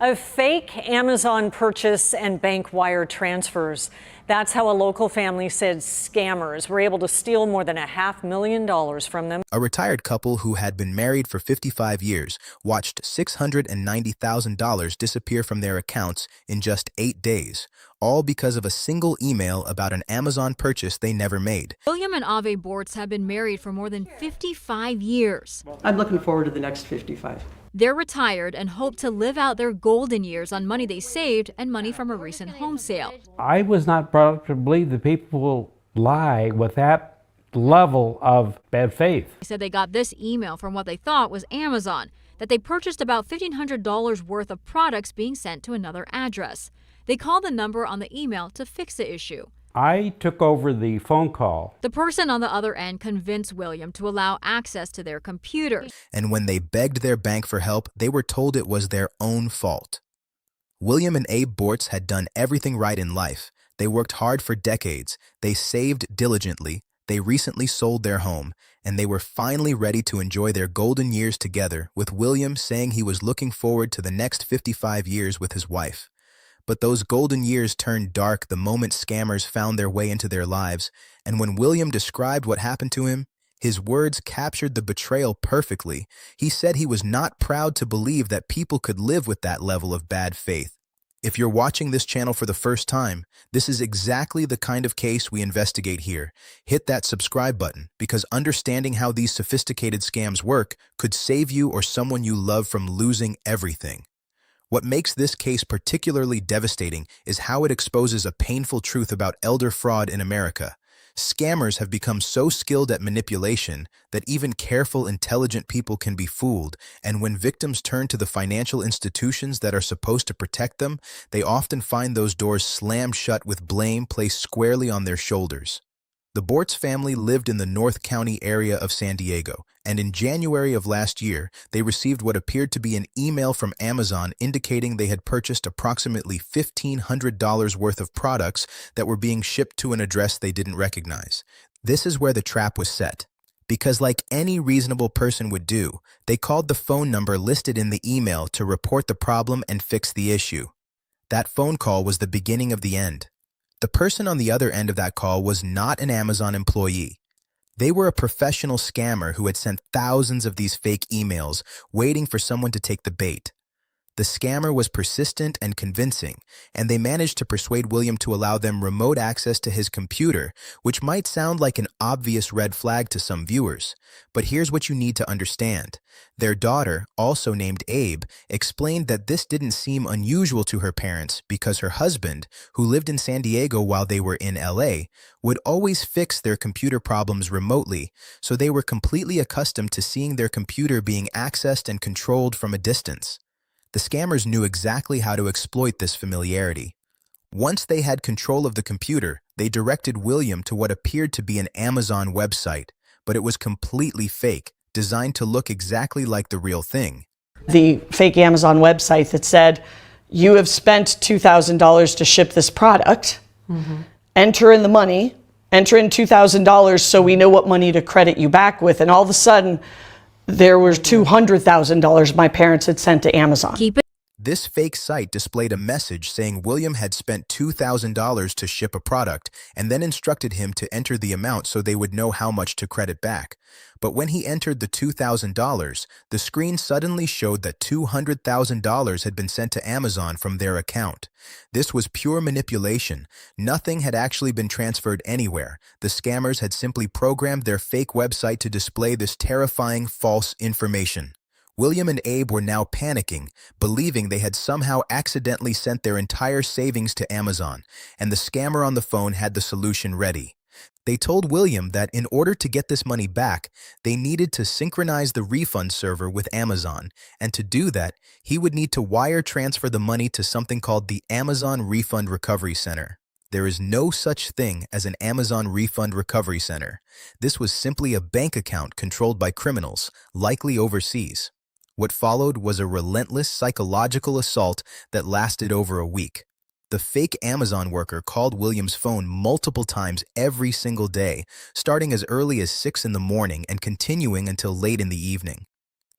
Of fake Amazon purchase and bank wire transfers. That's how a local family said scammers were able to steal more than $500,000 from them. A retired couple who had been married for 55 years watched $690,000 disappear from their accounts in just 8 days, all because of a single email about an Amazon purchase they never made. William and Ave Bortz have been married for more than 55 years. I'm looking forward to the next 55. They're retired and hope to live out their golden years on money they saved and money from a recent home sale. I was not brought up to believe that people will lie with that level of bad faith. They said they got this email from what they thought was Amazon, that they purchased about $1,500 worth of products being sent to another address. They called the number on the email to fix the issue. I took over the phone call. The person on the other end convinced William to allow access to their computer. And when they begged their bank for help, they were told it was their own fault. William and Abe Bortz had done everything right in life. They worked hard for decades. They saved diligently. They recently sold their home, and they were finally ready to enjoy their golden years together, with William saying he was looking forward to the next 55 years with his wife. But those golden years turned dark the moment scammers found their way into their lives, and when William described what happened to him, his words captured the betrayal perfectly. He said he was not proud to believe that people could live with that level of bad faith. If you're watching this channel for the first time, this is exactly the kind of case we investigate here. Hit that subscribe button, because understanding how these sophisticated scams work could save you or someone you love from losing everything. What makes this case particularly devastating is how it exposes a painful truth about elder fraud in America. Scammers have become so skilled at manipulation that even careful, intelligent people can be fooled, and when victims turn to the financial institutions that are supposed to protect them, they often find those doors slammed shut with blame placed squarely on their shoulders. The Bortz family lived in the North County area of San Diego, and in January of last year, they received what appeared to be an email from Amazon indicating they had purchased approximately $1,500 worth of products that were being shipped to an address they didn't recognize. This is where the trap was set. Because like any reasonable person would do, they called the phone number listed in the email to report the problem and fix the issue. That phone call was the beginning of the end. The person on the other end of that call was not an Amazon employee. They were a professional scammer who had sent thousands of these fake emails, waiting for someone to take the bait. The scammer was persistent and convincing, and they managed to persuade William to allow them remote access to his computer, which might sound like an obvious red flag to some viewers. But here's what you need to understand. Their daughter, also named Abe, explained that this didn't seem unusual to her parents because her husband, who lived in San Diego while they were in LA, would always fix their computer problems remotely, so they were completely accustomed to seeing their computer being accessed and controlled from a distance. The scammers knew exactly how to exploit this familiarity. Once they had control of the computer, they directed William to what appeared to be an Amazon website, but it was completely fake, designed to look exactly like the real thing. The fake Amazon website that said, you have spent $2,000 to ship this product, enter in the money, enter in $2,000 so we know what money to credit you back with, and all of a sudden, there was $200,000 my parents had sent to Amazon. This fake site displayed a message saying William had spent $2,000 to ship a product and then instructed him to enter the amount so they would know how much to credit back. But when he entered the $2,000, the screen suddenly showed that $200,000 had been sent to Amazon from their account. This was pure manipulation. Nothing had actually been transferred anywhere. The scammers had simply programmed their fake website to display this terrifying false information. William and Abe were now panicking, believing they had somehow accidentally sent their entire savings to Amazon, and the scammer on the phone had the solution ready. They told William that in order to get this money back, they needed to synchronize the refund server with Amazon, and to do that, he would need to wire transfer the money to something called the Amazon Refund Recovery Center. There is no such thing as an Amazon Refund Recovery Center. This was simply a bank account controlled by criminals, likely overseas. What followed was a relentless psychological assault that lasted over a week. The fake Amazon worker called William's phone multiple times every single day, starting as early as 6 in the morning and continuing until late in the evening.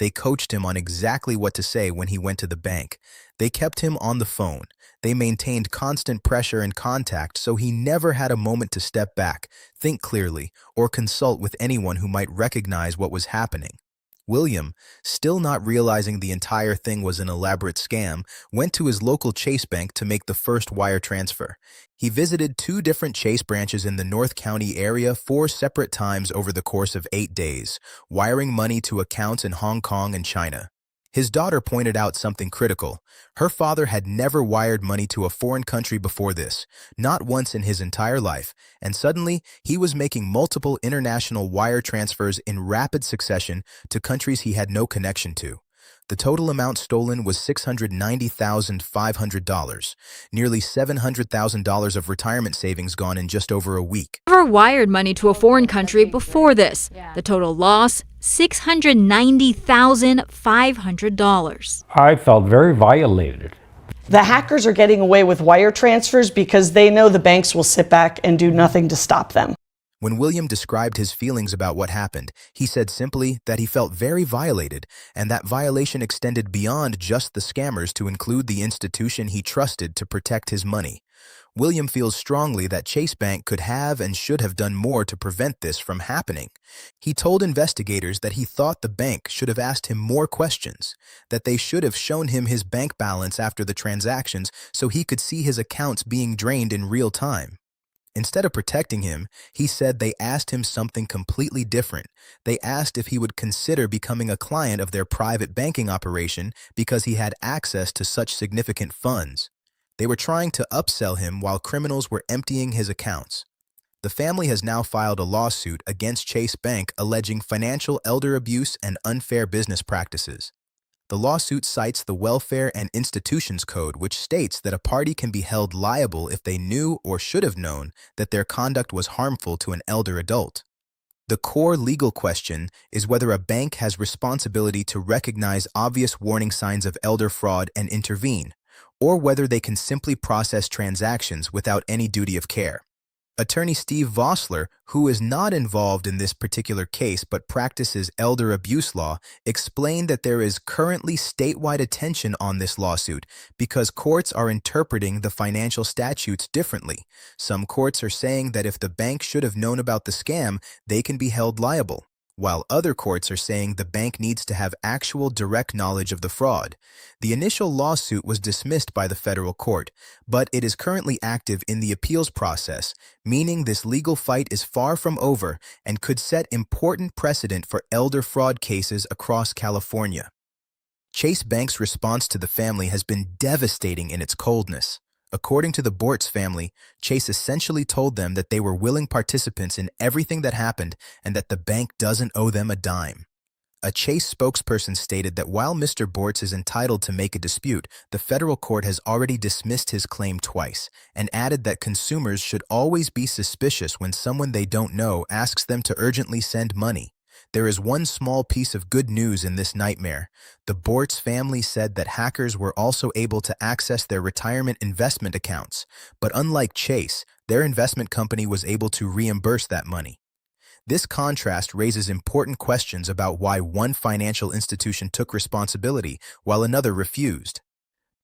They coached him on exactly what to say when he went to the bank. They kept him on the phone. They maintained constant pressure and contact so he never had a moment to step back, think clearly, or consult with anyone who might recognize what was happening. William, still not realizing the entire thing was an elaborate scam, went to his local Chase Bank to make the first wire transfer. He visited 2 different Chase branches in the North County area 4 separate times over the course of 8 days, wiring money to accounts in Hong Kong and China. His daughter pointed out something critical. Her father had never wired money to a foreign country before this, not once in his entire life, and suddenly he was making multiple international wire transfers in rapid succession to countries he had no connection to. The total amount stolen was $690,500, nearly $700,000 of retirement savings gone in just over a week. Never wired money to a foreign country before this. The total loss, $690,500. I felt very violated. The hackers are getting away with wire transfers because they know the banks will sit back and do nothing to stop them. When William described his feelings about what happened, he said simply that he felt very violated, and that violation extended beyond just the scammers to include the institution he trusted to protect his money. William feels strongly that Chase Bank could have and should have done more to prevent this from happening. He told investigators that he thought the bank should have asked him more questions, that they should have shown him his bank balance after the transactions so he could see his accounts being drained in real time. Instead of protecting him, he said they asked him something completely different. They asked if he would consider becoming a client of their private banking operation because he had access to such significant funds. They were trying to upsell him while criminals were emptying his accounts. The family has now filed a lawsuit against Chase Bank alleging financial elder abuse and unfair business practices. The lawsuit cites the Welfare and Institutions Code, which states that a party can be held liable if they knew or should have known that their conduct was harmful to an elder adult. The core legal question is whether a bank has responsibility to recognize obvious warning signs of elder fraud and intervene, or whether they can simply process transactions without any duty of care. Attorney Steve Vossler, who is not involved in this particular case but practices elder abuse law, explained that there is currently statewide attention on this lawsuit because courts are interpreting the financial statutes differently. Some courts are saying that if the bank should have known about the scam, they can be held liable, while other courts are saying the bank needs to have actual direct knowledge of the fraud. The initial lawsuit was dismissed by the federal court, but it is currently active in the appeals process, meaning this legal fight is far from over and could set important precedent for elder fraud cases across California. Chase Bank's response to the family has been devastating in its coldness. According to the Bortz family, Chase essentially told them that they were willing participants in everything that happened and that the bank doesn't owe them a dime. A Chase spokesperson stated that while Mr. Bortz is entitled to make a dispute, the federal court has already dismissed his claim twice, and added that consumers should always be suspicious when someone they don't know asks them to urgently send money. There is one small piece of good news in this nightmare. The Bortz family said that hackers were also able to access their retirement investment accounts, but unlike Chase, their investment company was able to reimburse that money. This contrast raises important questions about why one financial institution took responsibility while another refused.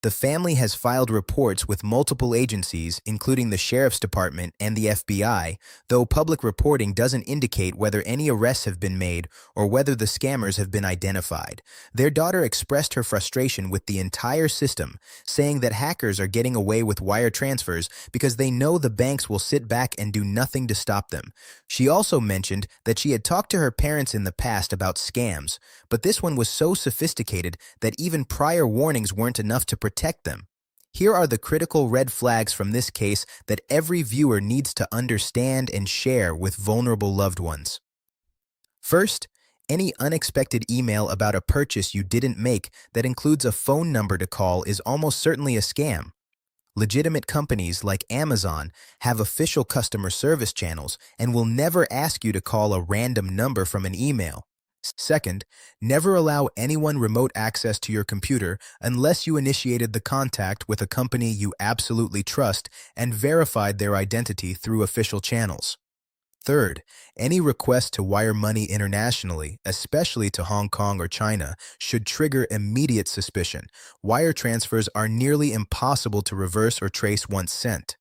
The family has filed reports with multiple agencies, including the Sheriff's Department and the FBI, though public reporting doesn't indicate whether any arrests have been made or whether the scammers have been identified. Their daughter expressed her frustration with the entire system, saying that hackers are getting away with wire transfers because they know the banks will sit back and do nothing to stop them. She also mentioned that she had talked to her parents in the past about scams, but this one was so sophisticated that even prior warnings weren't enough to protect them. Here are the critical red flags from this case that every viewer needs to understand and share with vulnerable loved ones. First, any unexpected email about a purchase you didn't make that includes a phone number to call is almost certainly a scam. Legitimate companies like Amazon have official customer service channels and will never ask you to call a random number from an email. Second, never allow anyone remote access to your computer unless you initiated the contact with a company you absolutely trust and verified their identity through official channels. Third, any request to wire money internationally, especially to Hong Kong or China, should trigger immediate suspicion. Wire transfers are nearly impossible to reverse or trace once sent.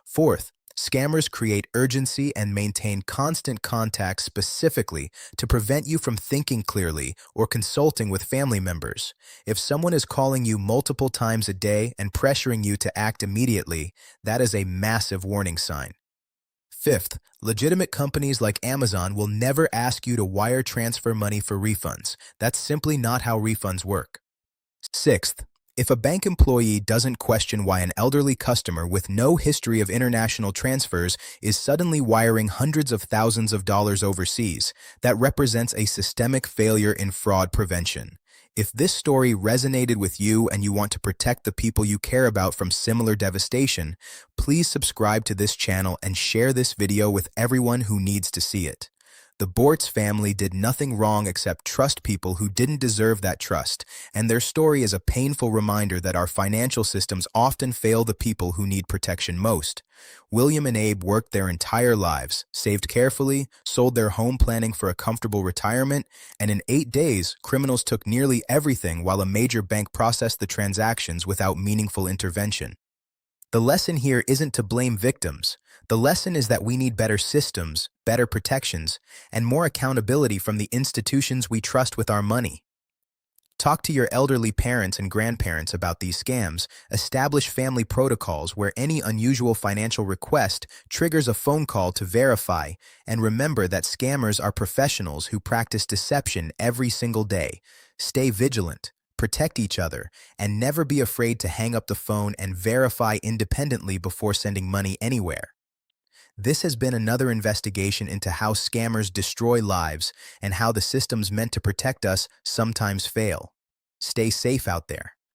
Fourth, scammers create urgency and maintain constant contact specifically to prevent you from thinking clearly or consulting with family members. If someone is calling you multiple times a day and pressuring you to act immediately, that is a massive warning sign. Fifth, legitimate companies like Amazon will never ask you to wire transfer money for refunds. That's simply not how refunds work. Sixth, if a bank employee doesn't question why an elderly customer with no history of international transfers is suddenly wiring hundreds of thousands of dollars overseas, that represents a systemic failure in fraud prevention. If this story resonated with you and you want to protect the people you care about from similar devastation, please subscribe to this channel and share this video with everyone who needs to see it. The Bortz family did nothing wrong except trust people who didn't deserve that trust, and their story is a painful reminder that our financial systems often fail the people who need protection most. William and Abe worked their entire lives, saved carefully, sold their home planning for a comfortable retirement, and in 8 days, criminals took nearly everything while a major bank processed the transactions without meaningful intervention. The lesson here isn't to blame victims. The lesson is that we need better systems, better protections, and more accountability from the institutions we trust with our money. Talk to your elderly parents and grandparents about these scams. Establish family protocols where any unusual financial request triggers a phone call to verify, and remember that scammers are professionals who practice deception every single day. Stay vigilant. Protect each other, and never be afraid to hang up the phone and verify independently before sending money anywhere. This has been another investigation into how scammers destroy lives and how the systems meant to protect us sometimes fail. Stay safe out there.